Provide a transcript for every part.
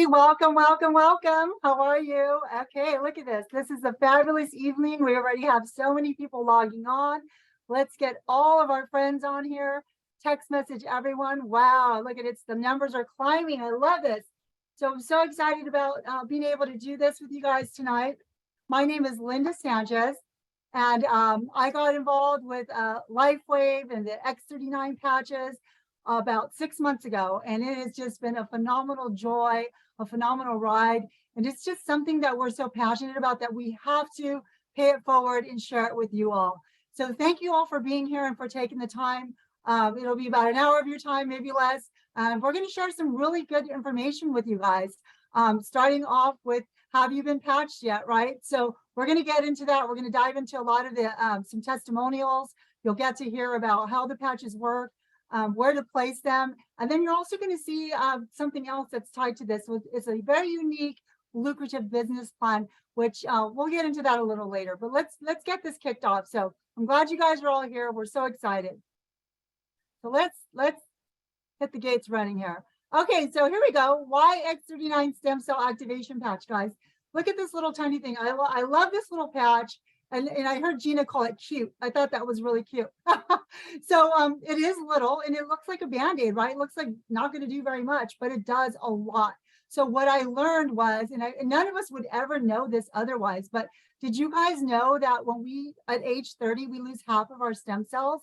welcome, welcome, welcome. How are you? Okay, look at this. This is a fabulous evening. We already have so many people logging on. Let's get all of our friends on here. Text message everyone. Wow, look at it. The numbers are climbing. I love this. So I'm so excited about being able to do this with you guys tonight. My name is Lynda Sanchez, and I got involved with LifeWave and the X39 patches about 6 months ago, and it has just been a phenomenal joy, a phenomenal ride, and it's just something that we're so passionate about that we have to pay it forward and share it with you all. So thank you all for being here and for taking the time. It'll be about an hour of your time, maybe less. We're going to share some really good information with you guys, starting off with, have you been patched yet, right? So we're going to get into that. We're going to dive into a lot of the some testimonials. You'll get to hear about how the patches work, where to place them. And then you're also going to see something else that's tied to this. It's a very unique, lucrative business plan, which we'll get into that a little later. But let's get this kicked off. So I'm glad you guys are all here. We're so excited. So let's hit the gates running here. Okay, so here we go. Why X39 stem cell activation patch, guys? Look at this little tiny thing. I love this little patch. And I heard Gina call it cute. I thought that was really cute. So it is little and it looks like a Band-Aid, right? It looks like not going to do very much, but it does a lot. So what I learned was, and none of us would ever know this otherwise, but did you guys know that when we, at age 30, we lose half of our stem cells?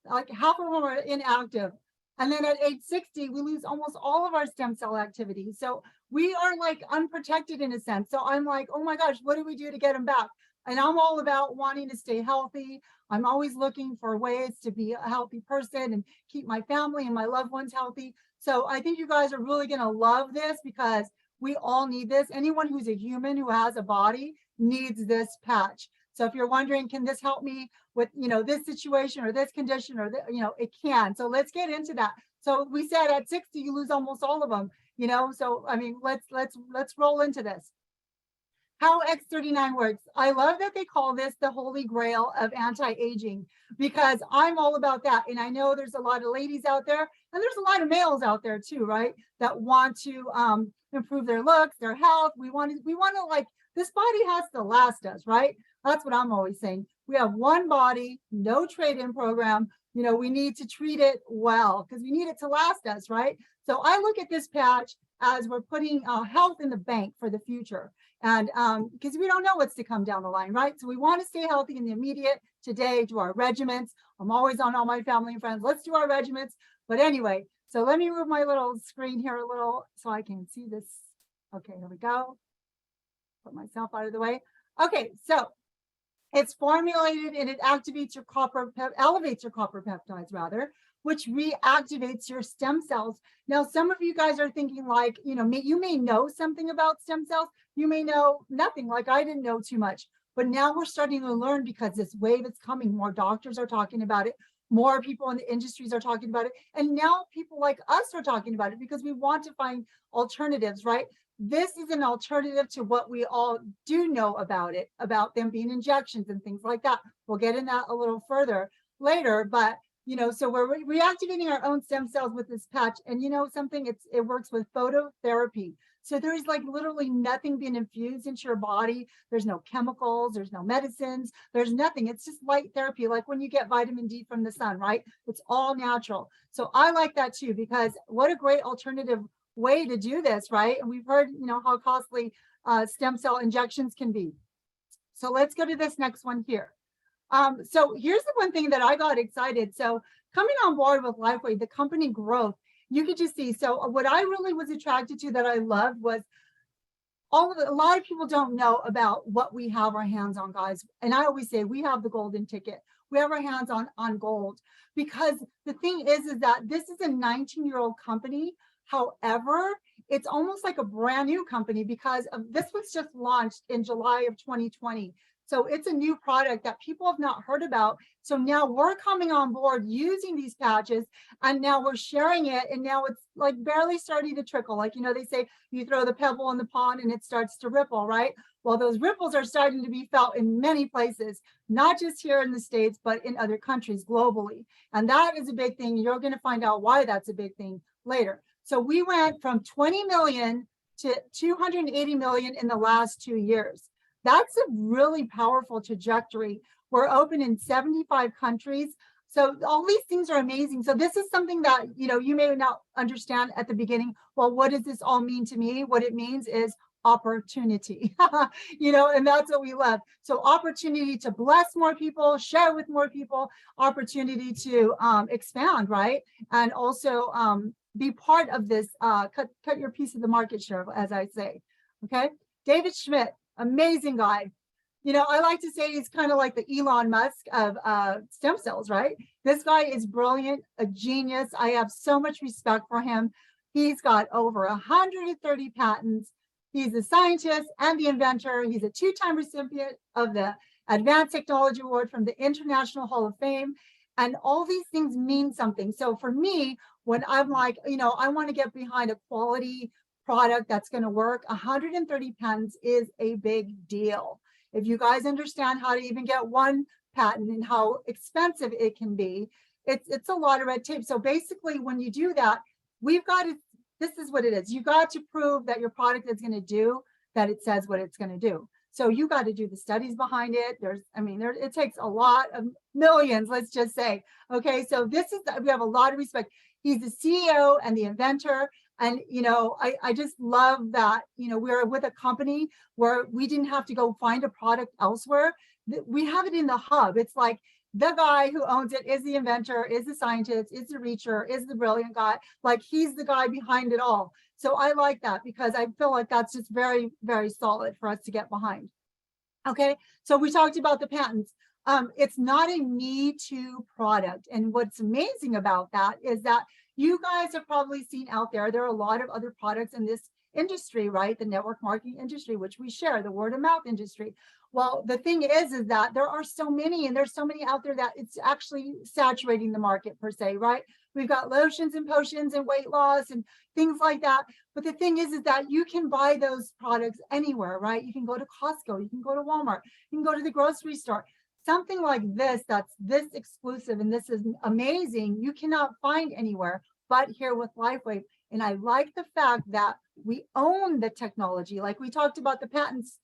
Like half of them are inactive. And then at age 60, we lose almost all of our stem cell activity. So we are like unprotected in a sense. So I'm like, oh my gosh, what do we do to get them back? And I'm all about wanting to stay healthy. I'm always looking for ways to be a healthy person and keep my family and my loved ones healthy. So I think you guys are really going to love this because we all need this. Anyone who's a human who has a body needs this patch. So if you're wondering, can this help me with, this situation or this condition or, it can. So let's get into that. So we said at 60, you lose almost all of them, so, I mean, let's roll into this. How X39 works. I love that they call this the holy grail of anti-aging because I'm all about that. And I know there's a lot of ladies out there and there's a lot of males out there too, right? That want to improve their looks, their health. We want to like, this body has to last us, right? That's what I'm always saying. We have one body, no trade-in program. We need to treat it well because we need it to last us, right? So I look at this patch as we're putting health in the bank for the future. And because we don't know what's to come down the line, right? So we want to stay healthy in the immediate today, do our regimens. I'm always on all my family and friends. Let's do our regimens. But anyway, so let me move my little screen here a little so I can see this. Okay, here we go. Put myself out of the way. Okay, so it's formulated and it activates your elevates your copper peptides rather, which reactivates your stem cells. Now, some of you guys are thinking like, you may know something about stem cells. You may know nothing, like I didn't know too much. But now we're starting to learn because this wave is coming. More doctors are talking about it. More people in the industries are talking about it. And now people like us are talking about it because we want to find alternatives, right? This is an alternative to what we all do know about it, about them being injections and things like that. We'll get in that a little further later, but so we're reactivating our own stem cells with this patch. And something, it works with phototherapy. So there's like literally nothing being infused into your body. There's no chemicals, there's no medicines, there's nothing. It's just light therapy, like when you get vitamin D from the sun, right? It's all natural. So I like that too, because what a great alternative way to do this, right? And we've heard, how costly stem cell injections can be. So let's go to this next one here. So here's the one thing that I got excited. So coming on board with LifeWave, the company growth, you could just see. So what I really was attracted to that I loved was a lot of people don't know about what we have our hands on, guys. And I always say we have the golden ticket. We have our hands on gold because the thing is that this is a 19-year-old company. However, it's almost like a brand new company because this was just launched in July of 2020. So it's a new product that people have not heard about. So now we're coming on board using these patches and now we're sharing it. And now it's like barely starting to trickle. Like, they say you throw the pebble in the pond and it starts to ripple, right? Well, those ripples are starting to be felt in many places, not just here in the States, but in other countries globally. And that is a big thing. You're going to find out why that's a big thing later. So we went from 20 million to 280 million in the last 2 years. That's a really powerful trajectory. We're open in 75 countries. So all these things are amazing. So this is something that, you may not understand at the beginning. Well, what does this all mean to me? What it means is opportunity, and that's what we love. So opportunity to bless more people, share with more people, opportunity to expand, right? And also be part of this, cut your piece of the market share, as I say, okay? David Schmidt, amazing guy. I like to say he's kind of like the Elon Musk of stem cells, right? This guy is brilliant, a genius. I have so much respect for him. He's got over 130 patents. He's a scientist and the inventor. He's a 2-time recipient of the Advanced Technology Award from the International Hall of Fame. And all these things mean something. So for me, when I'm like, I want to get behind a quality product that's going to work, 130 patents is a big deal. If you guys understand how to even get one patent and how expensive it can be, it's a lot of red tape. So basically, when you do that, we've got to, this is what it is. You got to prove that your product is going to do, that it says what it's going to do. So you got to do the studies behind it. It takes a lot of millions, let's just say. Okay, so we have a lot of respect. He's the CEO and the inventor. And, I just love that, we're with a company where we didn't have to go find a product elsewhere. We have it in the hub. It's like the guy who owns it is the inventor, is the scientist, is the reacher, is the brilliant guy. Like he's the guy behind it all. So I like that because I feel like that's just very, very solid for us to get behind. Okay, so we talked about the patents. It's not a me too product. And what's amazing about that is that you guys have probably seen out there are a lot of other products in this industry, right? The network marketing industry, which we share, the word of mouth industry. Well, the thing is that there are so many, and there's so many out there that it's actually saturating the market per se, right? We've got lotions and potions and weight loss and things like that. But the thing is that you can buy those products anywhere, right? You can go to Costco, you can go to Walmart, you can go to the grocery store. Something like this, that's this exclusive, and this is amazing, you cannot find anywhere but here with LifeWave. And I like the fact that we own the technology. Like we talked about, the patents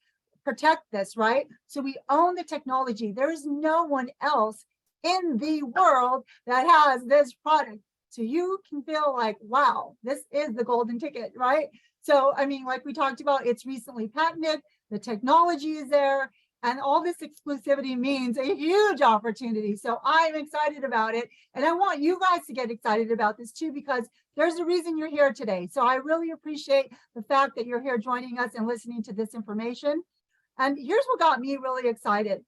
protect this, right? So we own the technology. There is no one else in the world that has this product. So you can feel like, wow, this is the golden ticket, right? So, like we talked about, it's recently patented, the technology is there, and all this exclusivity means a huge opportunity. So I'm excited about it. And I want you guys to get excited about this too, because there's a reason you're here today. So I really appreciate the fact that you're here joining us and listening to this information. And here's what got me really excited.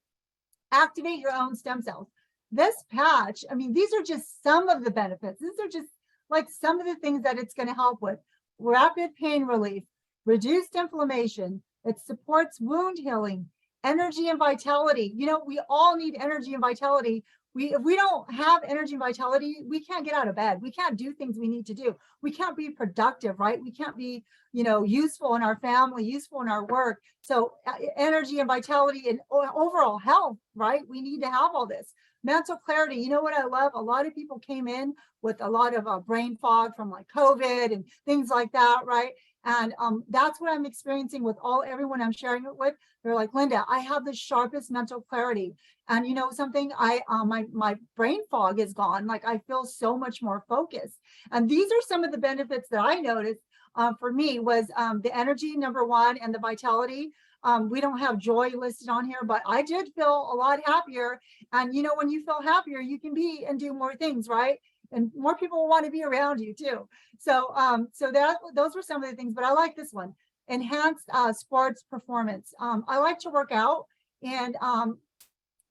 Activate your own stem cells. This patch, these are just some of the benefits. These are just like some of the things that it's going to help with. Rapid pain relief, reduced inflammation. It supports wound healing, energy and vitality. We all need energy and vitality. If we don't have energy and vitality, we can't get out of bed. We can't do things we need to do. We can't be productive, right? We can't be, useful in our family, useful in our work. So energy and vitality and overall health, right? We need to have all this. Mental clarity. You know what I love? A lot of people came in with a lot of brain fog from like COVID and things like that, right? And that's what I'm experiencing with everyone I'm sharing it with. They're like, Lynda, I have the sharpest mental clarity. And you know something, my brain fog is gone. Like I feel so much more focused. And these are some of the benefits that I noticed for me was the energy, number one, and the vitality. We don't have joy listed on here, but I did feel a lot happier. And when you feel happier, you can be and do more things, right? And more people will want to be around you too. So, those were some of the things, but I like this one, enhanced sports performance. I like to work out, and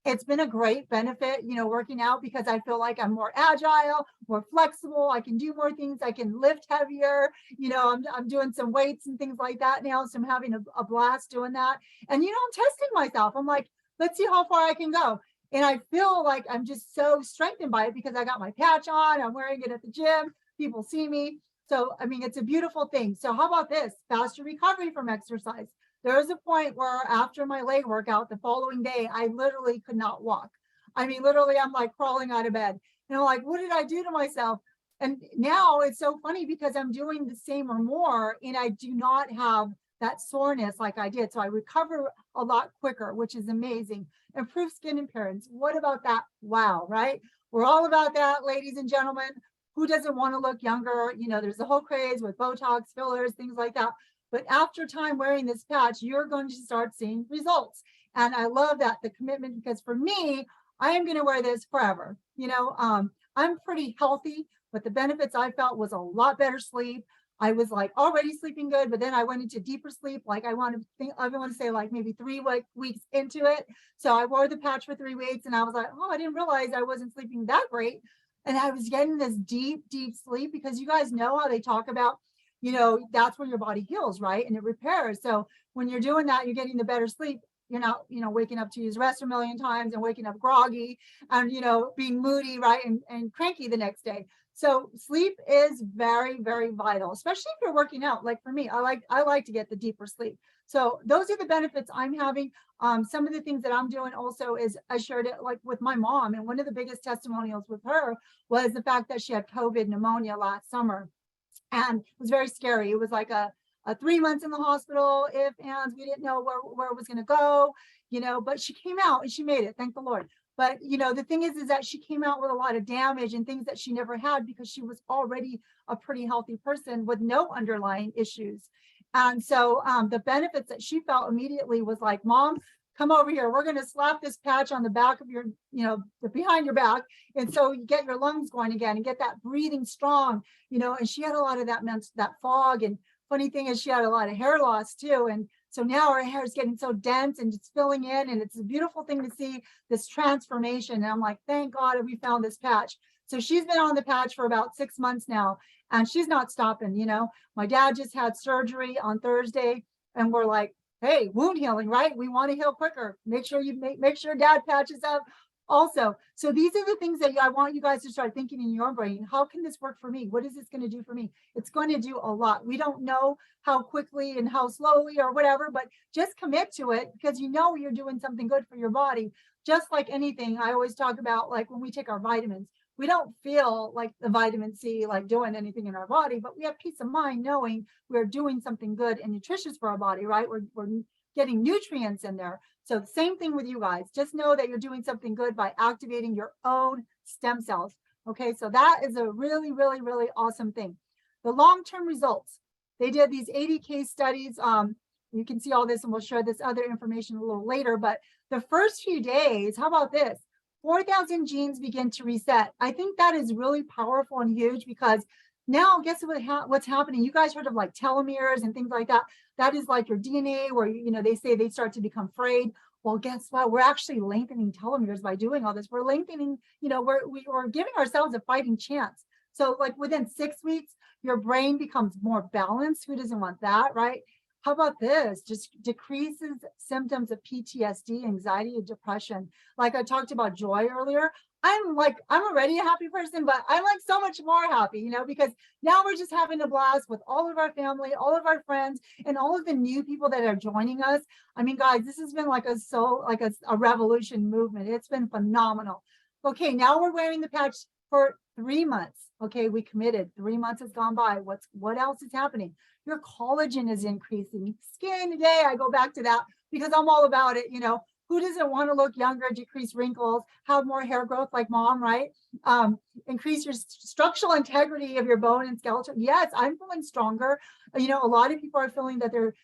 it's been a great benefit, working out, because I feel like I'm more agile, more flexible. I can do more things. I can lift heavier. I'm doing some weights and things like that now. So I'm having a blast doing that. And, I'm testing myself. I'm like, let's see how far I can go. And I feel like I'm just so strengthened by it because I got my patch on. I'm wearing it at the gym. People see me. So, it's a beautiful thing. So how about this? Faster recovery from exercise. There was a point where after my leg workout the following day, I literally could not walk. Literally, I'm like crawling out of bed. And I'm like, what did I do to myself? And now it's so funny because I'm doing the same or more, and I do not have that soreness like I did. So I recover a lot quicker, which is amazing. Improved skin appearance. What about that? Wow, right? We're all about that, ladies and gentlemen. Who doesn't want to look younger? You know, there's a whole craze with Botox, fillers, things like that. But after time wearing this patch, you're going to start seeing results. And I love that, the commitment, because for me, I am going to wear this forever. I'm pretty healthy, but the benefits I felt was a lot better sleep. I was like already sleeping good, but then I went into deeper sleep. Like I want to say like maybe 3 weeks into it. So I wore the patch for 3 weeks and I was like, oh, I didn't realize I wasn't sleeping that great. And I was getting this deep, deep sleep, because you guys know how they talk about, that's where your body heals, right? And it repairs. So when you're doing that, you're getting the better sleep. You're not, waking up to use the restroom a million times and waking up groggy and, being moody, right? And cranky the next day. So sleep is very, very vital, especially if you're working out. Like for me, I like to get the deeper sleep. So those are the benefits I'm having. Some of the things that I'm doing also is I shared it like with my mom. And one of the biggest testimonials with her was the fact that she had COVID pneumonia last summer. And it was very scary. It was like a 3 months in the hospital, and we didn't know where it was going to go, but she came out and she made it. Thank the Lord. But, the thing is that she came out with a lot of damage and things that she never had, because she was already a pretty healthy person with no underlying issues. And so the benefits that she felt immediately was like, Mom, come over here. We're going to slap this patch on the back of your, behind your back. And so you get your lungs going again and get that breathing strong, and she had a lot of that fog. And funny thing is she had a lot of hair loss too. And so now her hair is getting so dense and it's filling in, and it's a beautiful thing to see this transformation. And I'm like, thank God we found this patch. So she's been on the patch for about 6 months now, and she's not stopping. My dad just had surgery on Thursday, and we're like, hey, wound healing, right? We want to heal quicker. Make sure you make sure dad patches up also. So these are the things that I want you guys to start thinking in your brain. How can this work for me? What is this going to do for me? It's going to do a lot. We don't know how quickly and how slowly or whatever, but just commit to it, because you're doing something good for your body. Just like anything, I always talk about, like when we take our vitamins, we don't feel like the vitamin C, like doing anything in our body, but we have peace of mind knowing we're doing something good and nutritious for our body, right? We're getting nutrients in there. So the same thing with you guys. Just know that you're doing something good by activating your own stem cells. Okay, so that is a really, really, really awesome thing. The long-term results. They did these 80 case studies. You can see all this, and we'll share this other information a little later. But the first few days, how about this? 4,000 genes begin to reset. I think that is really powerful and huge, because now guess what's happening? You guys heard of like telomeres and things like that. That is like your DNA where, they say they start to become frayed. Well, guess what? We're actually lengthening telomeres by doing all this. We're lengthening, we're giving ourselves a fighting chance. So like within 6 weeks, your brain becomes more balanced. Who doesn't want that, right? How about this? Just decreases symptoms of PTSD, anxiety, and depression. Like I talked about joy earlier. I'm already a happy person, but I'm like so much more happy, because now we're just having a blast with all of our family, all of our friends, and all of the new people that are joining us. I mean, guys, this has been like a revolution movement. It's been phenomenal. Okay, now we're wearing the patch for 3 months. Okay, we committed. 3 months has gone by. What else is happening? Your collagen is increasing. Skin today, I go back to that because I'm all about it. Who doesn't want to look younger, decrease wrinkles, have more hair growth like Mom, right? Increase your structural integrity of your bone and skeleton. Yes, I'm feeling stronger. A lot of people are feeling that they're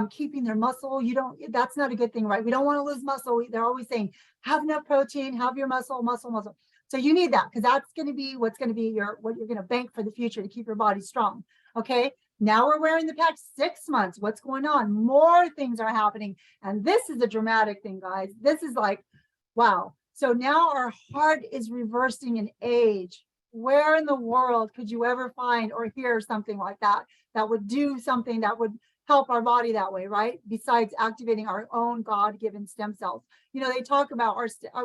keeping their muscle. That's not a good thing, right? We don't want to lose muscle. They're always saying, have enough protein, have your muscle. So you need that, because that's going to be what's going to be what you're going to bank for the future to keep your body strong. Okay. Now we're wearing the patch 6 months. What's going on? More things are happening. And this is a dramatic thing, guys. This is like, wow. So now our heart is reversing in age. Where in the world could you ever find or hear something like that would do something that would help our body that way, right? Besides activating our own God-given stem cells. They talk about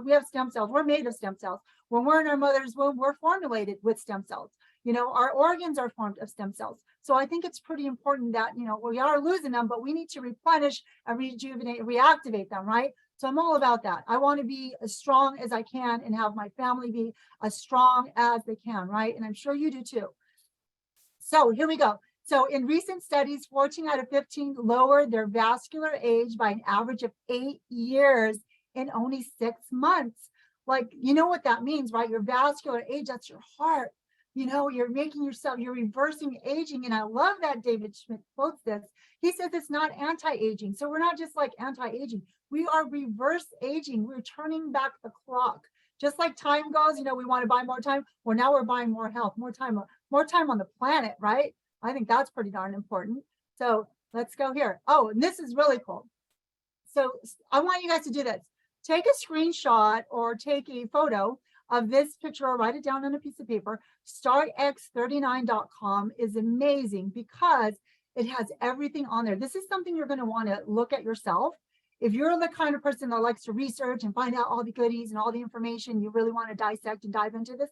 we have stem cells. We're made of stem cells. When we're in our mother's womb, we're formulated with stem cells. Our organs are formed of stem cells. So I think it's pretty important that, we are losing them, but we need to replenish and rejuvenate, reactivate them, right? So I'm all about that. I want to be as strong as I can and have my family be as strong as they can, right? And I'm sure you do too. So here we go. So in recent studies, 14 out of 15 lowered their vascular age by an average of 8 years in only 6 months. Like, you know what that means, right? Your vascular age, that's your heart. You know, you're making yourself, you're reversing aging. And I love that David Schmidt quotes this. He says it's not anti-aging. So we're not just like anti-aging. We are reverse aging. We're turning back the clock. Just like time goes, you know, we want to buy more time. Well, now we're buying more health, more time on the planet, right? I think that's pretty darn important. So let's go here. Oh, and this is really cool. So I want you guys to do this. Take a screenshot or take a photo of this picture or write it down on a piece of paper. Startx39.com is amazing because it has everything on there. This is something you're going to want to look at yourself. If you're the kind of person that likes to research and find out all the goodies and all the information, you really want to dissect and dive into this,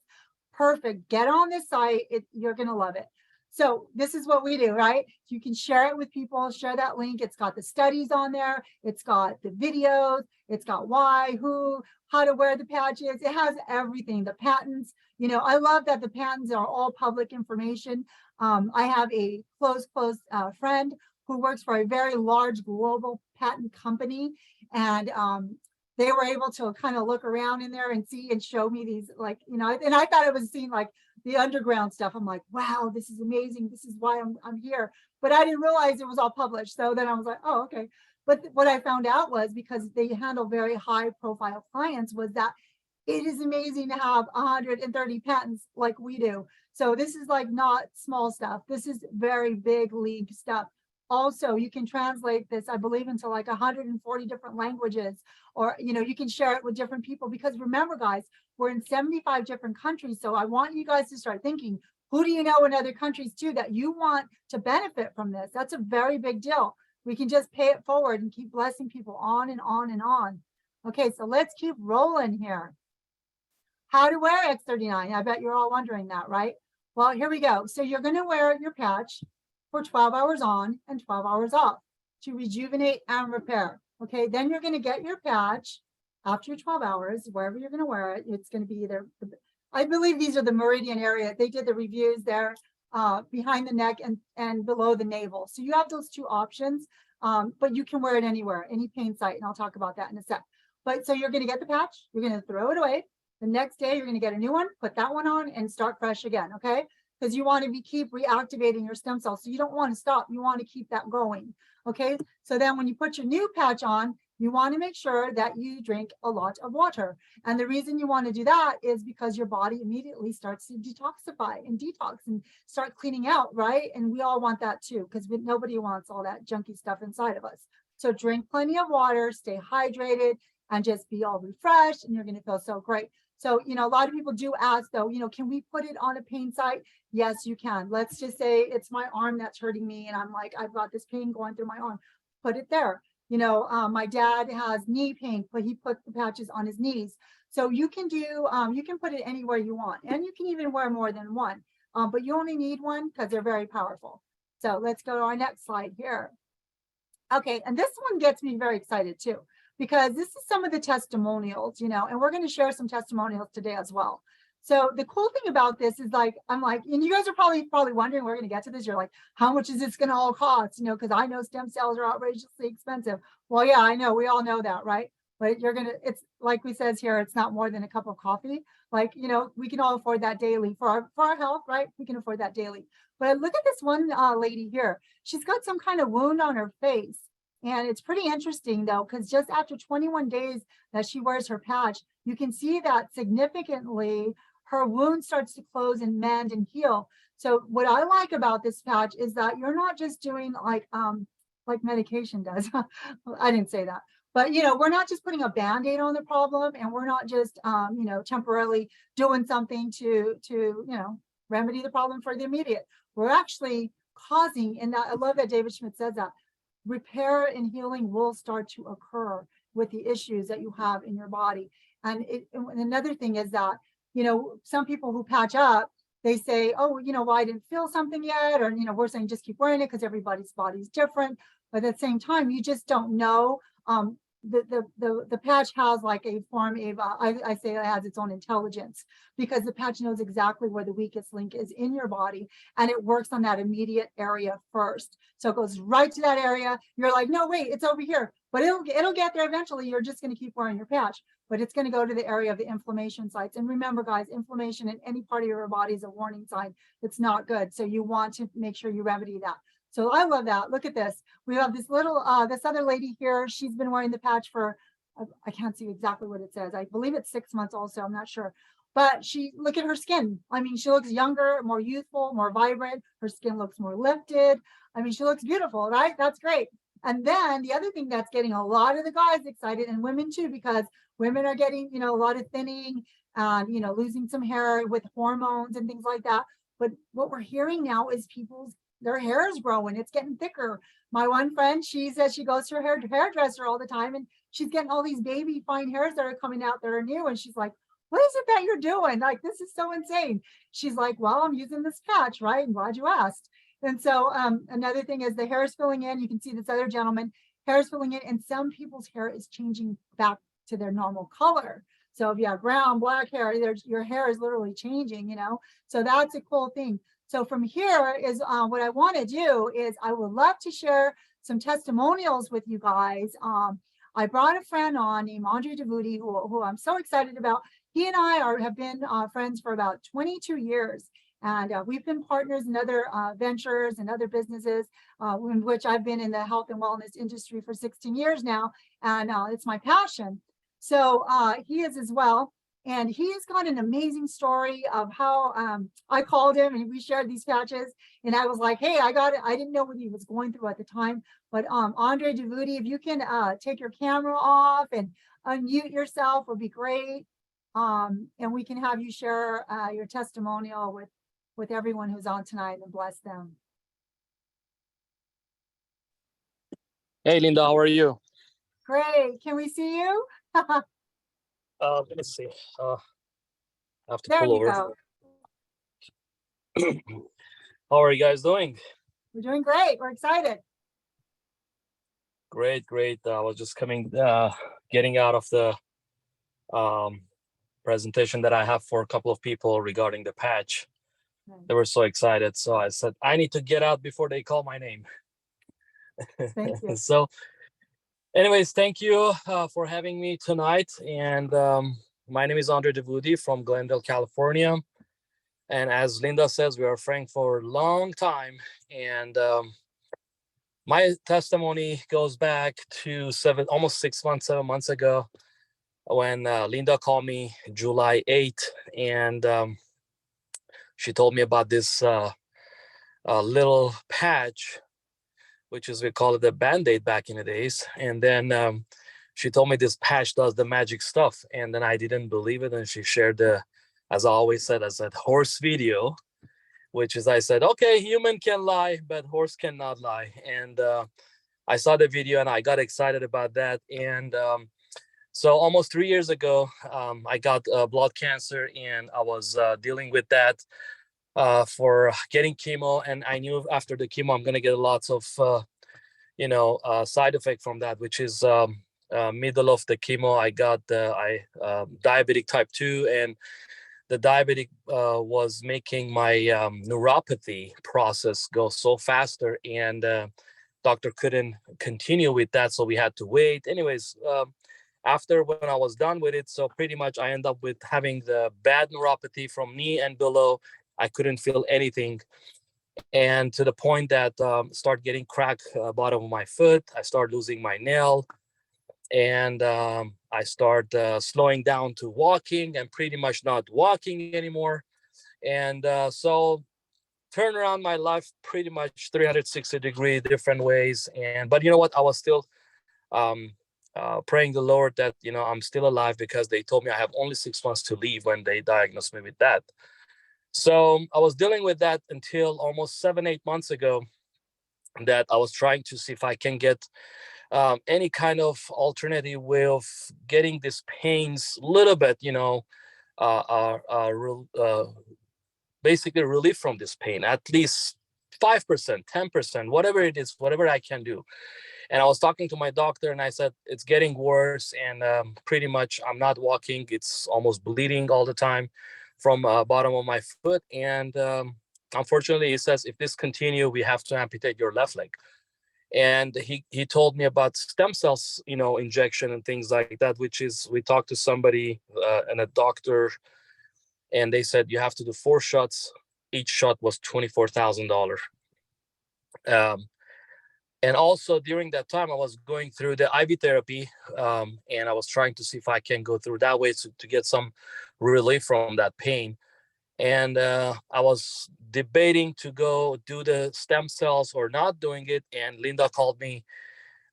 perfect. Get on this site. You're going to love it. So this is what we do, right? You can share it with people, share that link. It's got the studies on there. It's got the videos. It's got why, who, how to wear the patches. It has everything, the patents. You know, I love that the patents are all public information. I have a close friend who works for a very large global patent company. And they were able to kind of look around in there and see and show me these, like, you know, and I thought it was seeing like the underground stuff. I'm like, wow, this is amazing. This is why I'm here. But I didn't realize it was all published. So then I was like, oh, okay. But what I found out was, because they handle very high profile clients, was that it is amazing to have 130 patents like we do. So this is like not small stuff. This is very big league stuff. Also, you can translate this, I believe, into like 140 different languages, or, you know, you can share it with different people, because remember, guys, we're in 75 different countries. So I want you guys to start thinking, who do you know in other countries too that you want to benefit from this? That's a very big deal. We can just pay it forward and keep blessing people on and on and on. Okay, so let's keep rolling here. How to wear X39. I bet you're all wondering that, right? Well, here we go. So you're going to wear your patch for 12 hours on and 12 hours off to rejuvenate and repair. Okay, then you're going to get your patch after your 12 hours, wherever you're going to wear it. It's going to be either, I believe these are the meridian area. They did the reviews there behind the neck and below the navel. So you have those two options, but you can wear it anywhere, any pain site. And I'll talk about that in a sec. But so you're going to get the patch, you're going to throw it away. The next day, you're going to get a new one, put that one on and start fresh again. Okay. Because you want to keep reactivating your stem cells. So you don't want to stop. You want to keep that going. Okay. So then when you put your new patch on, you want to make sure that you drink a lot of water. And the reason you want to do that is because your body immediately starts to detoxify and detox and start cleaning out, right? And we all want that too, because nobody wants all that junky stuff inside of us. So drink plenty of water, stay hydrated, and just be all refreshed, and you're going to feel so great. So, you know, a lot of people do ask though, you know, can we put it on a pain site? Yes, you can. Let's just say it's my arm that's hurting me and I'm like, I've got this pain going through my arm. Put it there. You know, my dad has knee pain, but he put the patches on his knees. So you can do, you can put it anywhere you want, and you can even wear more than one, but you only need one because they're very powerful. So let's go to our next slide here. Okay, and this one gets me very excited too, because this is some of the testimonials, you know, and we're going to share some testimonials today as well. So the cool thing about this is, like, I'm like, and you guys are probably wondering, we're going to get to this. You're like, how much is this going to all cost? You know, because I know stem cells are outrageously expensive. Well, yeah, I know. We all know that, right? But you're going to, it's like we says here, it's not more than a cup of coffee. Like, you know, we can all afford that daily for our health, right? We can afford that daily. But look at this one lady here. She's got some kind of wound on her face. And it's pretty interesting though, because just after 21 days that she wears her patch, you can see that significantly her wound starts to close and mend and heal. So what I like about this patch is that you're not just doing like medication does. I didn't say that, but you know, we're not just putting a band-aid on the problem, and we're not just you know, temporarily doing something to you know, remedy the problem for the immediate. We're actually causing, and that, I love that David Schmidt says that, repair and healing will start to occur with the issues that you have in your body. And another thing is that, you know, some people who patch up, they say, oh, you know, well, I didn't feel something yet, or, you know, we're saying just keep wearing it because everybody's body is different. But at the same time, you just don't know the patch has like a form of, I say it has its own intelligence, because the patch knows exactly where the weakest link is in your body, and it works on that immediate area first. So it goes right to that area. You're like, no, wait, it's over here, but it'll get there eventually. You're just going to keep wearing your patch, but it's going to go to the area of the inflammation sites. And remember, guys, inflammation in any part of your body is a warning sign. It's not good. So you want to make sure you remedy that. So I love that. Look at this. We have this little, this other lady here. She's been wearing the patch for, I can't see exactly what it says. I believe it's 6 months also. I'm not sure. But look at her skin. I mean, she looks younger, more youthful, more vibrant. Her skin looks more lifted. I mean, she looks beautiful, right? That's great. And then the other thing that's getting a lot of the guys excited, and women too, because women are getting, a lot of thinning, losing some hair with hormones and things like that. But what we're hearing now is their hair is growing. It's getting thicker. My one friend, she says she goes to her hairdresser all the time, and she's getting all these baby fine hairs that are coming out that are new. And she's like, what is it that you're doing? Like, this is so insane. She's like, well, I'm using this patch, right? I'm glad you asked. And so another thing is the hair is filling in. You can see this other gentleman, hair is filling in, and some people's hair is changing back to their normal color. So if you have brown, black hair, your hair is literally changing, So that's a cool thing. So from here is what I want to do is I would love to share some testimonials with you guys. I brought a friend on named Andre Devuti, who I'm so excited about. He and I have been friends for about 22 years. And we've been partners in other ventures and other businesses, in which I've been in the health and wellness industry for 16 years now. And it's my passion. So he is as well. And he's got an amazing story of how I called him and we shared these patches. And I was like, hey, I got it. I didn't know what he was going through at the time. But Andre Devuti, if you can take your camera off and unmute yourself, would be great. And we can have you share your testimonial with everyone who's on tonight and bless them. Hey, Lynda, how are you? Great. Can we see you? Let me see. I have to There pull you over. go. How are you guys doing? We're doing great. We're excited. Great. I was just getting out of the presentation that I have for a couple of people regarding the patch. They were so excited. So I said, I need to get out before they call my name. Thank you. So anyways, thank you for having me tonight. And my name is Andre Devuti from Glendale, California. And as Lynda says, we are friends for a long time. And my testimony goes back to almost 6 months, 7 months ago, when Lynda called me July 8th. And she told me about this little patch, which is, we call it a Band-Aid back in the days. And then she told me this patch does the magic stuff. And then I didn't believe it. And she shared as I always said, horse video, which is, I said, okay, human can lie, but horse cannot lie. And I saw the video and I got excited about that. And so almost 3 years ago, I got blood cancer, and I was dealing with that for getting chemo. And I knew after the chemo, I'm going to get lots of, side effect from that, which is middle of the chemo, I got diabetic type 2, and the diabetic was making my neuropathy process go so faster, and doctor couldn't continue with that. So we had to wait. Anyways, after when I was done with it, so pretty much I end up with having the bad neuropathy from knee and below. I couldn't feel anything. And to the point that start getting crack bottom of my foot. I start losing my nail. And I start slowing down to walking and pretty much not walking anymore. And so turn around my life pretty much 360 degree different ways. But you know what? I was still praying the Lord that, I'm still alive, because they told me I have only 6 months to live when they diagnosed me with that. So I was dealing with that until almost 7-8 months ago, that I was trying to see if I can get any kind of alternative way of getting these pains a little bit, basically relief from this pain, at least 5%, 10%, whatever it is, whatever I can do. And I was talking to my doctor and I said, it's getting worse. And pretty much I'm not walking. It's almost bleeding all the time from bottom of my foot. And unfortunately, he says, if this continue, we have to amputate your left leg. And he told me about stem cells, injection and things like that, which is, we talked to somebody and a doctor, and they said you have to do 4 shots. Each shot was $24,000. And also during that time, I was going through the IV therapy, and I was trying to see if I can go through that way to get some relief from that pain. And I was debating to go do the stem cells or not doing it. And Lynda called me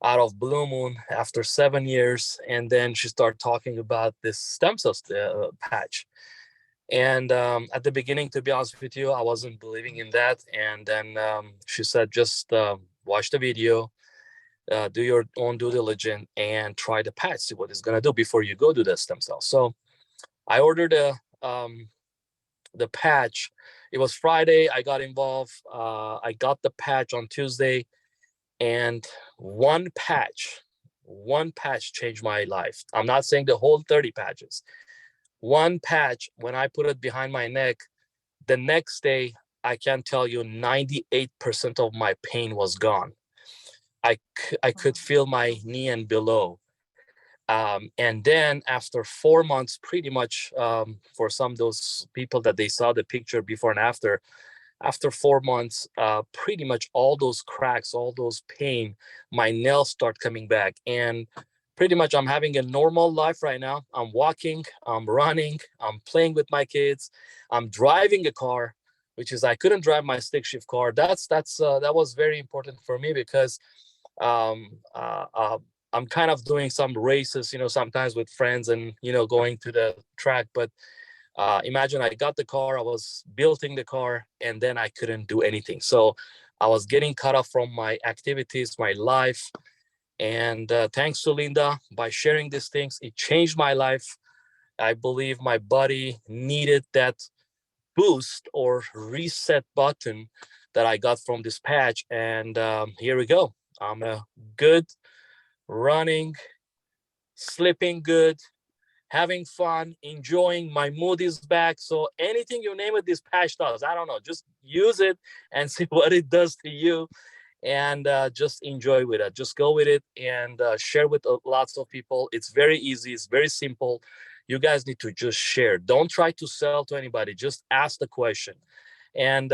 out of blue moon after 7 years. And then she started talking about this stem cells patch. And at the beginning, to be honest with you, I wasn't believing in that. And then she said, just watch the video, do your own due diligence, and try the patch, see what it's going to do before you go do the stem cells. So I ordered the patch. It was Friday. I got involved. I got the patch on Tuesday, and one patch changed my life. I'm not saying the whole 30 patches. One patch, when I put it behind my neck, the next day, I can tell you 98% of my pain was gone. I could feel my knee and below. And then after 4 months, pretty much for some of those people that they saw the picture before and after 4 months, pretty much all those cracks, all those pain, my nails start coming back. And pretty much I'm having a normal life right now. I'm walking, I'm running, I'm playing with my kids, I'm driving a car, which is I couldn't drive my stick shift car. That was very important for me because I'm kind of doing some races, sometimes with friends and, going to the track. But imagine I got the car, I was building the car, and then I couldn't do anything. So I was getting cut off from my activities, my life. And thanks to Lynda, by sharing these things, it changed my life. I believe my body needed that boost or reset button that I got from this patch. And here we go. I'm good, running, sleeping good, having fun, enjoying. My mood is back. So anything you name it, this patch does. I don't know. Just use it and see what it does to you. And just enjoy with it. Just go with it and share with lots of people. It's very easy. It's very simple. You guys need to just share. Don't try to sell to anybody. Just ask the question. And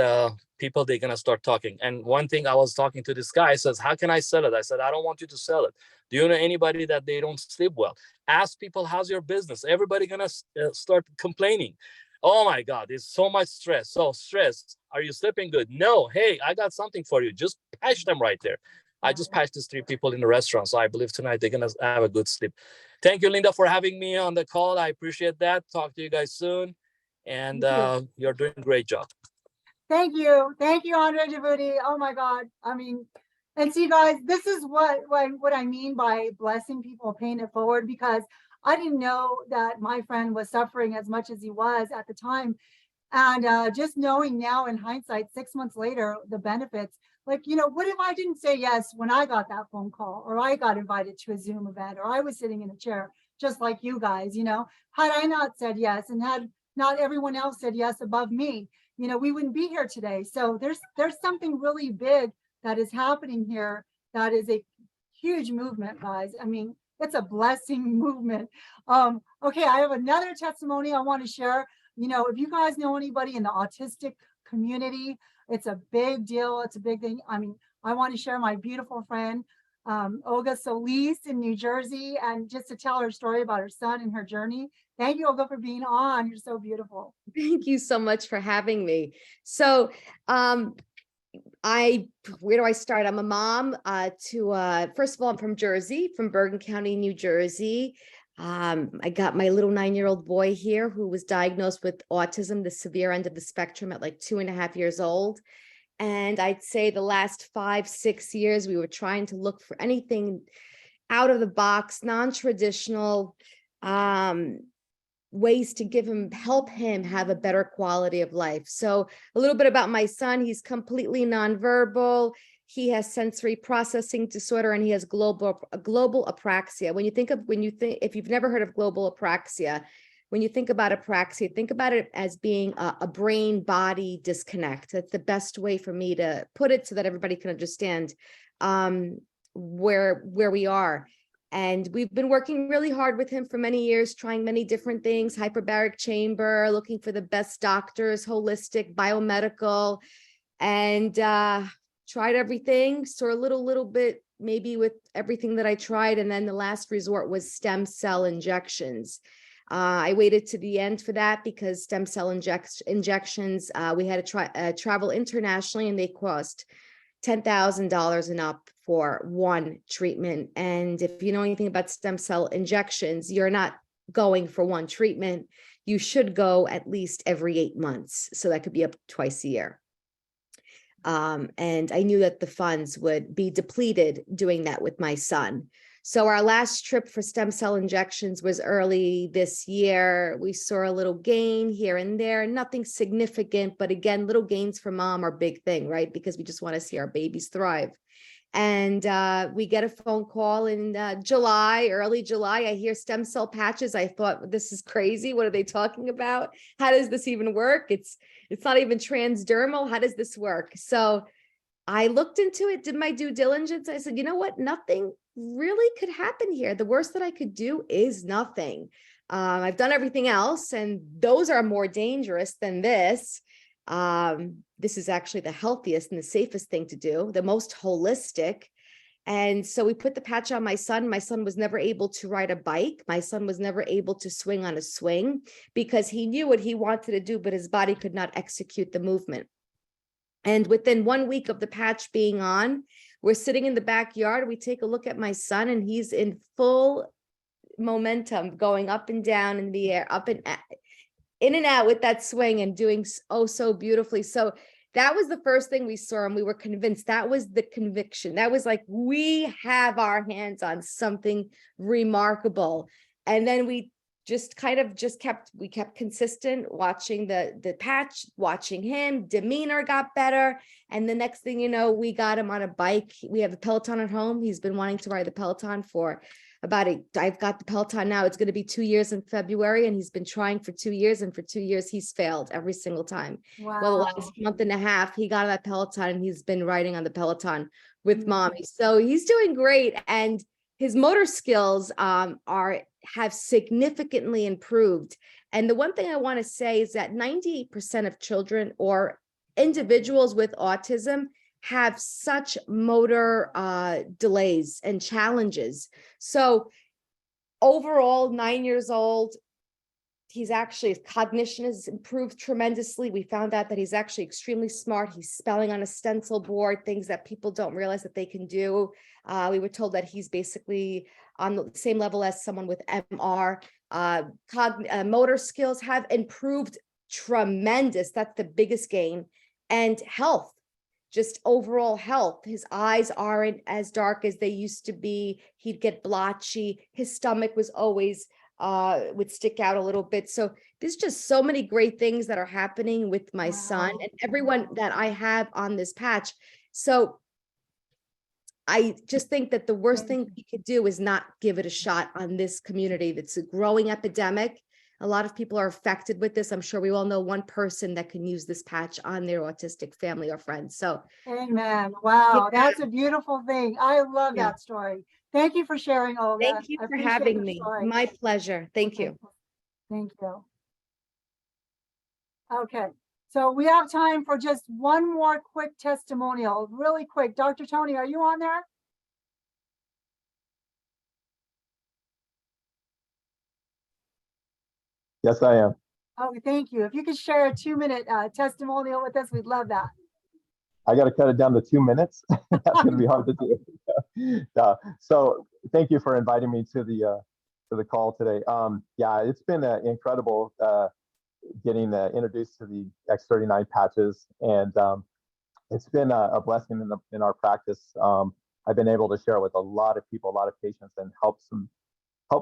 people, they're going to start talking. And one thing, I was talking to this guy, says, how can I sell it? I said, I don't want you to sell it. Do you know anybody that they don't sleep well? Ask people, how's your business? Everybody going to start complaining. Oh my God, there's so much stress. So stressed. Are you sleeping good? No. Hey, I got something for you. Just patch them right there. I just patched these 3 people in the restaurant. So I believe tonight they're going to have a good sleep. Thank you, Lynda, for having me on the call. I appreciate that. Talk to you guys soon. And you're doing a great job. Thank you. Thank you, Andre Djibouti. Oh my God. I mean, and see, guys, this is what I mean by blessing people, paying it forward, because I didn't know that my friend was suffering as much as he was at the time. And just knowing now in hindsight, 6 months later, the benefits, like, what if I didn't say yes when I got that phone call, or I got invited to a Zoom event, or I was sitting in a chair, just like you guys, had I not said yes, and had not everyone else said yes above me, we wouldn't be here today. So there's something really big that is happening here. That is a huge movement, guys. I mean, it's a blessing movement. Okay, I have another testimony I want to share. If you guys know anybody in the autistic community, it's a big deal. It's a big thing. I mean, I want to share my beautiful friend, Olga Solis in New Jersey, and just to tell her story about her son and her journey. Thank you, Olga, for being on. You're so beautiful. Thank you so much for having me. So, where do I start? I'm a mom first of all, I'm from Jersey, from Bergen County, New Jersey. I got my little 9-year-old boy here who was diagnosed with autism, the severe end of the spectrum, at like 2.5 years old. And I'd say the last 5-6 years, we were trying to look for anything out of the box, non-traditional ways to help him have a better quality of life. So a little bit about my son. He's completely nonverbal. He has sensory processing disorder, and he has global apraxia. If you've never heard of global apraxia, when you think about apraxia, think about it as being a brain-body disconnect. That's the best way for me to put it so that everybody can understand where we are. And we've been working really hard with him for many years, trying many different things, hyperbaric chamber, looking for the best doctors, holistic, biomedical, and tried everything. So a little bit, maybe with everything that I tried. And then the last resort was stem cell injections. I waited to the end for that because stem cell injections, we had to travel internationally, and they cost $10,000 and up for one treatment. And if you know anything about stem cell injections, you're not going for one treatment. You should go at least every 8 months. So that could be up twice a year. And I knew that the funds would be depleted doing that with my son. So our last trip for stem cell injections was early this year. We saw a little gain here and there, nothing significant, but again, little gains for mom are a big thing, right? Because we just want to see our babies thrive. And we get a phone call in early July. I hear stem cell patches. I thought, this is crazy. What are they talking about? How does this even work? It's not even transdermal. How does this work? So I looked into it, did my due diligence. I said, you know what? Nothing really could happen here. The worst that I could do is nothing. I've done everything else, and those are more dangerous than this. This is actually the healthiest and the safest thing to do, the most holistic. And so we put the patch on my son. My son was never able to ride a bike. My son was never able to swing on a swing because he knew what he wanted to do, but his body could not execute the movement. And within 1 week of the patch being on, we're sitting in the backyard. We take a look at my son, and he's in full momentum, going up and down in the air, up and in and out with that swing, and doing so beautifully. So that was the first thing we saw, and we were convinced. That was the conviction. That was like, we have our hands on something remarkable. And then we kept consistent, watching the patch, watching him, demeanor got better. And the next thing you know, we got him on a bike. We have a Peloton at home. He's been wanting to ride the Peloton for I've got the Peloton now. It's going to be 2 years in February, and he's been trying for 2 years. And for 2 years, he's failed every single time. Wow. Well, the last month and a half, he got on that Peloton, and he's been riding on the Peloton with mommy. So he's doing great. And his motor skills have significantly improved. And the one thing I want to say is that 98% of children or individuals with autism have such motor delays and challenges. So overall, 9 years old, his cognition has improved tremendously. We found out that he's actually extremely smart. He's spelling on a stencil board, things that people don't realize that they can do. We were told that he's basically on the same level as someone with MR. Motor skills have improved tremendous. That's the biggest gain. And health, just overall health. His eyes aren't as dark as they used to be. He'd get blotchy. His stomach was always would stick out a little bit. So there's just so many great things that are happening with my son and everyone that I have on this patch. So I just think that the worst thing we could do is not give it a shot on this community. That's a growing epidemic. A lot of people are affected with this. I'm sure we all know one person that can use this patch on their autistic family or friends. So amen. Wow, that's a beautiful thing. I love that story. Thank you for sharing, Olga. Thank you for having me. My pleasure. Thank you. Thank you. Okay, so we have time for just one more quick testimonial, really quick. Dr. Tony, are you on there? Yes, I am. Oh, thank you. If you could share a 2-minute testimonial with us, we'd love that. I got to cut it down to 2 minutes. That's going to be hard to do. So thank you for inviting me to the call today. Yeah, it's been incredible getting introduced to the X39 patches, and it's been a blessing in our practice. I've been able to share with a lot of people, a lot of patients, and help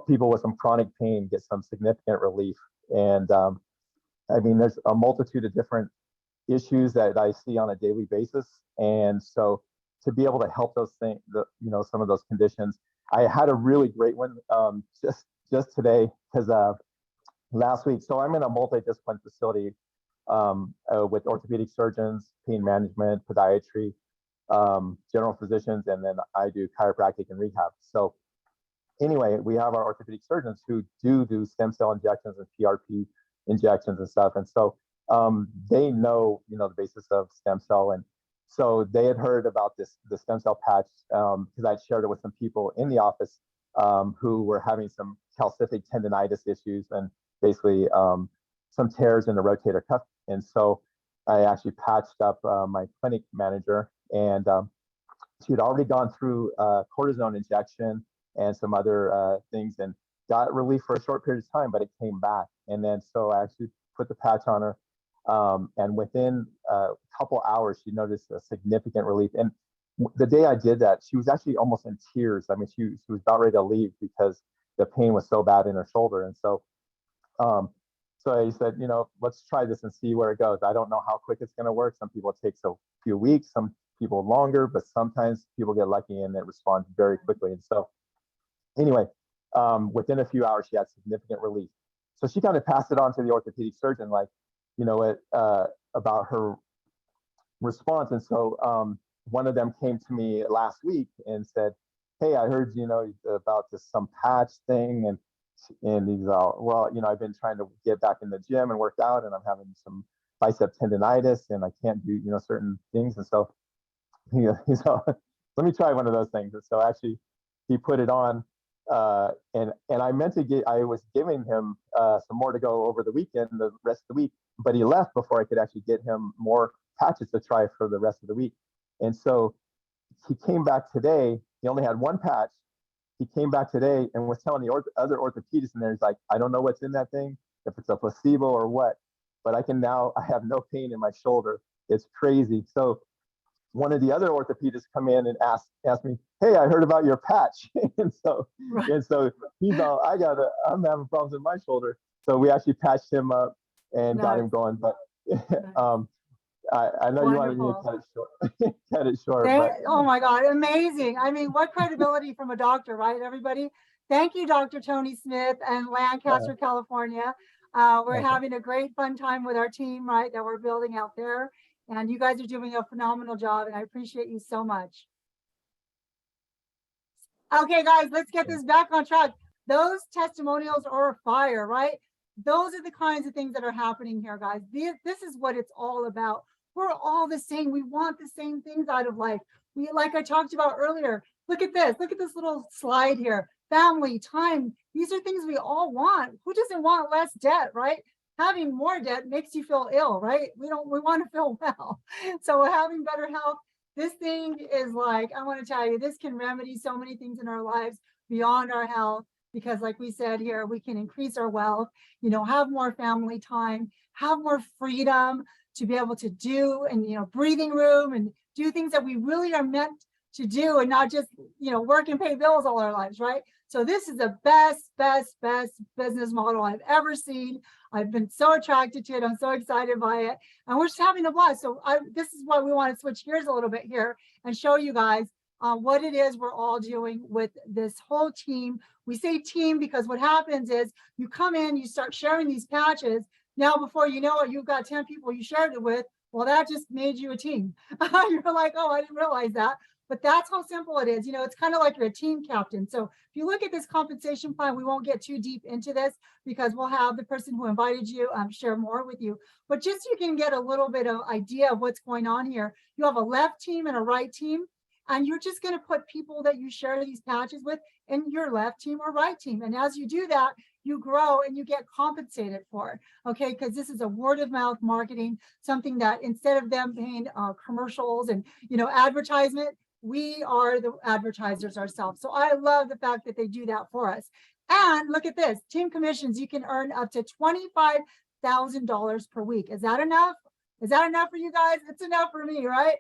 people with some chronic pain get some significant relief. And I mean, there's a multitude of different issues that I see on a daily basis. And so to be able to help those things, some of those conditions. I had a really great one just today because last week. So I'm in a multidiscipline facility with orthopedic surgeons, pain management, podiatry, general physicians, and then I do chiropractic and rehab. So anyway, we have our orthopedic surgeons who do stem cell injections and PRP injections and stuff. And so they know, the basis of stem cell. And so they had heard about the stem cell patch because I'd shared it with some people in the office who were having some calcific tendonitis issues and basically some tears in the rotator cuff. And so I actually patched up my clinic manager, and she had already gone through cortisone injection and some other things and got relief for a short period of time, but it came back. And then so I actually put the patch on her, and within a couple hours, she noticed a significant relief. And the day I did that, she was actually almost in tears. I mean, she was about ready to leave because the pain was so bad in her shoulder. And so so I said, let's try this and see where it goes. I don't know how quick it's going to work. Some people it takes a few weeks, some people longer, but sometimes people get lucky and it responds very quickly. And so anyway, within a few hours, she had significant relief. So she kind of passed it on to the orthopedic surgeon, like, about her response. And so one of them came to me last week and said, hey, I heard, about some patch thing. And he's all, well, I've been trying to get back in the gym and work out, and I'm having some bicep tendonitis, and I can't do, certain things. And so he's all, let me try one of those things. And so actually he put it on, and I was giving him some more to go over the weekend, the rest of the week, but he left before I could actually get him more patches to try for the rest of the week. And so he came back today. He only had one patch. He came back today and was telling the other orthopedist in there, he's like, I don't know what's in that thing, if it's a placebo or what, but I have no pain in my shoulder. It's crazy. So one of the other orthopedists come in and asked me, hey, I heard about your patch. and so he's all, I'm having problems in my shoulder. So we actually patched him up and got him going. But I know Wonderful. You wanted me to cut it short. Oh my God, amazing. I mean, what credibility from a doctor, right, everybody? Thank you, Dr. Tony Smith in Lancaster, California. We're having a great fun time with our team, right, that we're building out there. And you guys are doing a phenomenal job, and I appreciate you so much. Okay, guys, let's get this back on track. Those testimonials are fire, right? Those are the kinds of things that are happening here, guys. This is what it's all about. We're all the same. We want the same things out of life. Like I talked about earlier, look at this little slide here. Family, time. These are things we all want. Who doesn't want less debt, right? Having more debt makes you feel ill, right? We want to feel well. So having better health, this thing is like, I want to tell you, this can remedy so many things in our lives beyond our health, because like we said here, we can increase our wealth, have more family time, have more freedom to be able to do, and, breathing room, and do things that we really are meant to do, and not just, work and pay bills all our lives, right? So this is the best business model I've ever seen. I've been so attracted to it. I'm so excited by it. And we're just having a blast. So this is why we want to switch gears a little bit here and show you guys what it is we're all doing with this whole team. We say team because what happens is you come in, you start sharing these patches. Now, before you know it, you've got 10 people you shared it with. Well, that just made you a team. You're like, oh, I didn't realize that. But that's how simple it is. It's kind of like you're a team captain. So if you look at this compensation plan, we won't get too deep into this because we'll have the person who invited you share more with you. But just so you can get a little bit of idea of what's going on here, you have a left team and a right team. And you're just going to put people that you share these patches with in your left team or right team. And as you do that, you grow and you get compensated for it. Okay, because this is a word of mouth marketing, something that instead of them paying commercials and advertisement, we are the advertisers ourselves. So I love the fact that they do that for us. And look at this, team commissions, you can earn up to $25,000 per week. Is that enough? Is that enough for you guys? It's enough for me, right?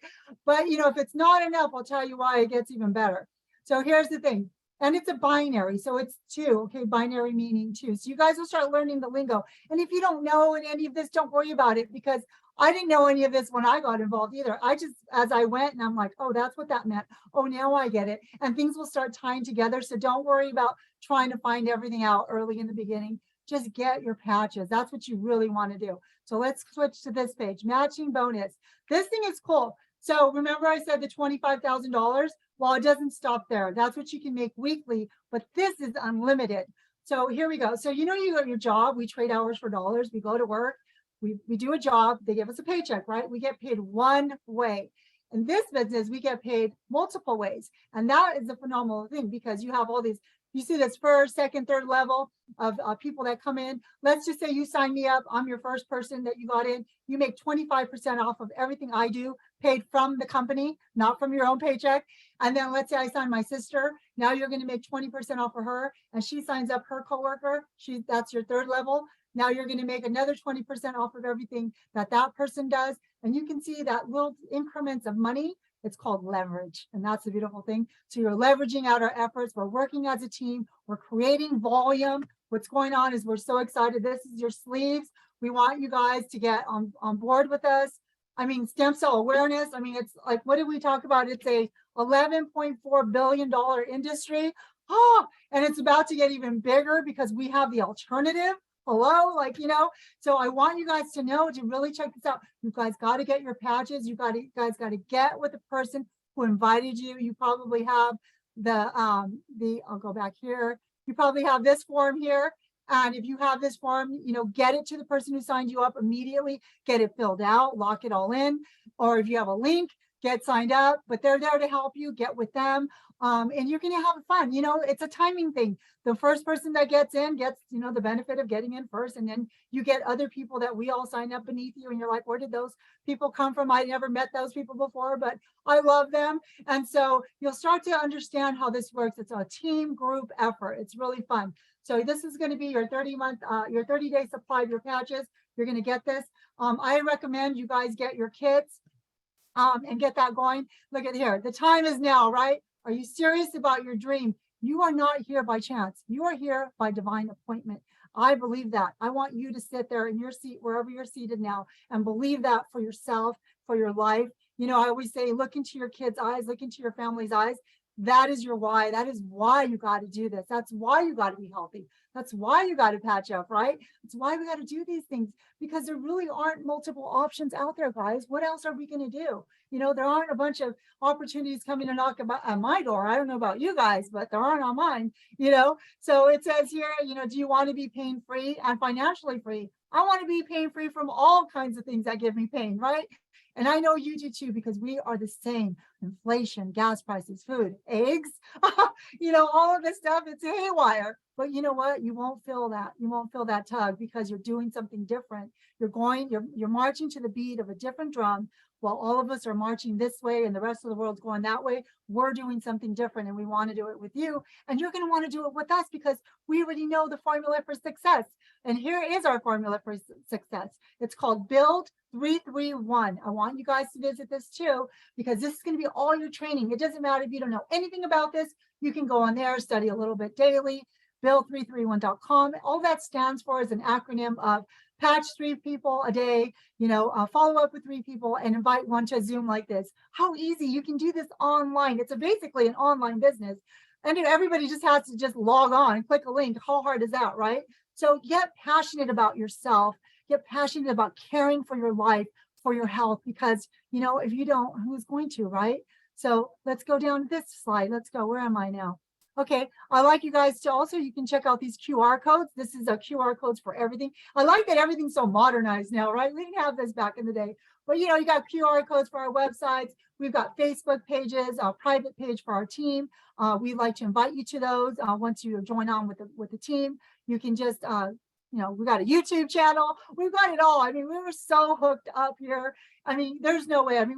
But if it's not enough, I'll tell you why it gets even better. So here's the thing. And it's a binary. So it's 2, okay? Binary meaning 2. So you guys will start learning the lingo. And if you don't know any of this, don't worry about it, because I didn't know any of this when I got involved either. I just, as I went and I'm like, oh, that's what that meant. Oh, now I get it. And things will start tying together. So don't worry about trying to find everything out early in the beginning. Just get your patches. That's what you really want to do. So let's switch to this page, matching bonus. This thing is cool. So remember I said the $25,000? Well, it doesn't stop there. That's what you can make weekly, but this is unlimited. So here we go. So you know, you got your job, we trade hours for dollars, we go to work, we do a job, they give us a paycheck, right? We get paid one way. In this business, we get paid multiple ways. And that is a phenomenal thing because you have all these, you see this first, second, third level of people that come in. Let's just say you sign me up. I'm your first person that you got in. You make 25% off of everything I do, paid from the company, not from your own paycheck. And then let's say I sign my sister. Now you're going to make 20% off of her, and she signs up her coworker. That's your third level. Now you're going to make another 20% off of everything that that person does. And you can see that little increments of money. It's called leverage. And that's the beautiful thing. So you're leveraging out our efforts. We're working as a team. We're creating volume. What's going on is we're so excited. This is your sleeves. We want you guys to get on board with us. I mean, stem cell awareness. I mean, it's like, what did we talk about? It's a $11.4 billion industry. Oh, and it's about to get even bigger because we have the alternative. Hello, like, you know, so I want you guys to know to really check this out. You guys got to get your patches. You guys got to get with the person who invited you. You probably have I'll go back here. You probably have this form here. And if you have this form, you know, get it to the person who signed you up immediately, get it filled out, lock it all in. Or if you have a link, get signed up, but they're there to help you, get with them. And you're going to have fun. You know, it's a timing thing. The first person that gets in gets, you know, the benefit of getting in first. And then you get other people that we all sign up beneath you. And you're like, where did those people come from? I never met those people before, but I love them. And so you'll start to understand how this works. It's a team group effort. It's really fun. So this is going to be your 30-day supply of your patches. You're going to get this. I recommend you guys get your kits and get that going. Look at here. The time is now, right? Are you serious about your dream? You are not here by chance. You are here by divine appointment. I believe that. I want you to sit there in your seat, wherever you're seated now, and believe that for yourself, for your life. You know, I always say, look into your kids' eyes, look into your family's eyes. That is your why. That is why you got to do this. That's why you got to be healthy. That's why you got to patch up, right? It's why we got to do these things, because there really aren't multiple options out there, guys. What else are we going to do? You know, there aren't a bunch of opportunities coming to knock on my door. I don't know about you guys, but there aren't on mine, you know? So it says here, you know, do you want to be pain-free and financially free? I want to be pain-free from all kinds of things that give me pain, right? And I know you do too, because we are the same. Inflation, gas prices, food, eggs, you know, all of this stuff, it's haywire. But you know what? You won't feel that. You won't feel that tug because you're doing something different. You're marching to the beat of a different drum. While all of us are marching this way and the rest of the world's going that way, we're doing something different, and we want to do it with you. And you're going to want to do it with us because we already know the formula for success. And here is our formula for success. It's called Build 331. I want you guys to visit this too, because this is going to be all your training. It doesn't matter if you don't know anything about this. You can go on there, study a little bit daily. Build331.com. All that stands for is an acronym of patch 3 people a day, you know, follow up with 3 people and invite one to a Zoom like this. How easy. You can do this online. It's basically an online business. And everybody just has to just log on and click a link. How hard is that, right? So get passionate about yourself. Get passionate about caring for your life, for your health, because, you know, if you don't, who's going to, right? So let's go down this slide. Let's go. Where am I now? Okay, I like you guys to also, you can check out these QR codes. This is a QR codes for everything. I like that everything's so modernized now, right? We didn't have this back in the day. But, you know, you got QR codes for our websites. We've got Facebook pages, a private page for our team. We'd like to invite you to those once you join on with the team. You can just, you know, we got a YouTube channel. We've got it all. I mean, we were so hooked up here. I mean, there's no way. I mean,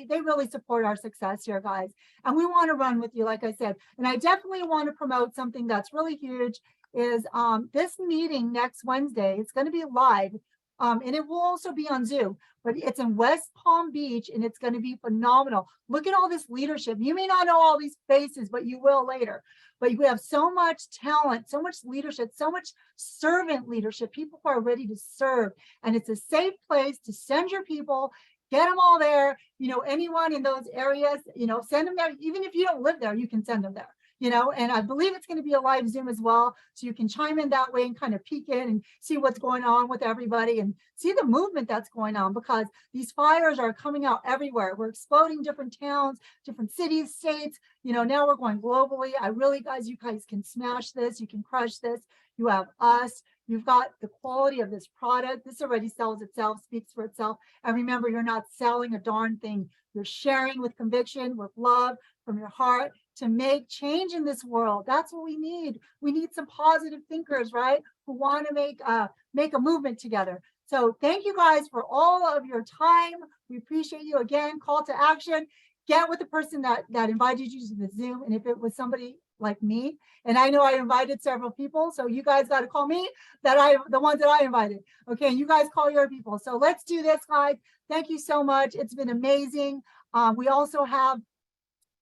they really support our success here, guys. And we want to run with you, like I said. And I definitely want to promote something that's really huge is this meeting next Wednesday. It's going to be live. And it will also be on Zoom, but it's in West Palm Beach, and it's going to be phenomenal. Look at all this leadership. You may not know all these faces, but you will later. but we have so much talent, so much leadership, so much servant leadership, people who are ready to serve. And it's a safe place to send your people, get them all there. You know, anyone in those areas, you know, send them there. Even if you don't live there, you can send them there. You know, and I believe it's going to be a live Zoom as well. So you can chime in that way and kind of peek in and see what's going on with everybody and see the movement that's going on, because these fires are coming out everywhere. We're exploding different towns, different cities, states. You know, now we're going globally. You guys can smash this. You can crush this. You have us. You've got the quality of this product. This already sells itself, speaks for itself. And remember, you're not selling a darn thing. You're sharing with conviction, with love from your heart to make change in this world. That's what we need. We need some positive thinkers, right? Who want to make a movement together. So thank you guys for all of your time. We appreciate you. Again, call to action. Get with the person that invited you to the Zoom. And if it was somebody like me, and I know I invited several people, so you guys got to call me the ones that I invited. Okay, you guys call your people. So let's do this, guys. Thank you so much. It's been amazing.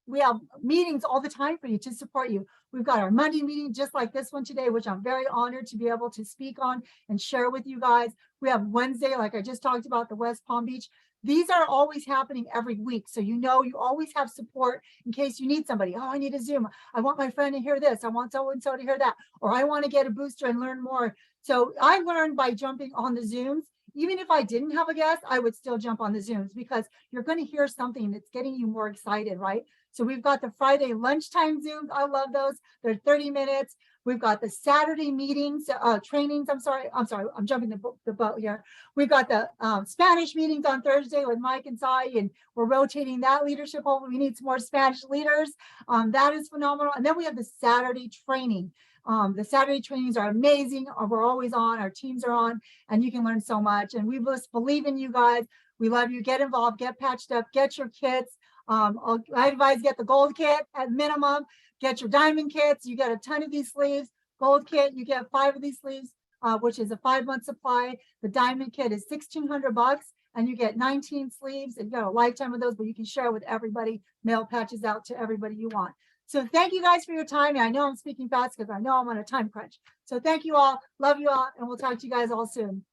We have meetings all the time for you to support you. We've got our Monday meeting just like this one today, which I'm very honored to be able to speak on and share with you guys. We have Wednesday, like I just talked about, the West Palm Beach. These are always happening every week. So you know, you always have support in case you need somebody. Oh, I need a Zoom. I want my friend to hear this. I want so-and-so to hear that. Or I want to get a booster and learn more. So I learned by jumping on the Zooms. Even if I didn't have a guest, I would still jump on the Zooms because you're going to hear something that's getting you more excited, right? So we've got the Friday lunchtime Zooms. I love those. They're 30 minutes. We've got the Saturday meetings, trainings. I'm sorry. I'm jumping the boat here. We've got the Spanish meetings on Thursday with Mike and Sai, and we're rotating that leadership. Hopefully we need some more Spanish leaders. That is phenomenal. And then we have the Saturday training. The Saturday trainings are amazing. We're always on. Our teams are on, and you can learn so much. And we just believe in you guys. We love you. Get involved. Get patched up. Get your kits. I advise get the gold kit at minimum. Get your diamond kits. You get a ton of these sleeves. Gold kit, you get 5 of these sleeves, which is a 5-month supply. The diamond kit is $1,600, and you get 19 sleeves, and you got a lifetime of those, but you can share with everybody. Mail patches out to everybody you want. So thank you guys for your time. I know I'm speaking fast because I know I'm on a time crunch. So thank you all. Love you all, and we'll talk to you guys all soon.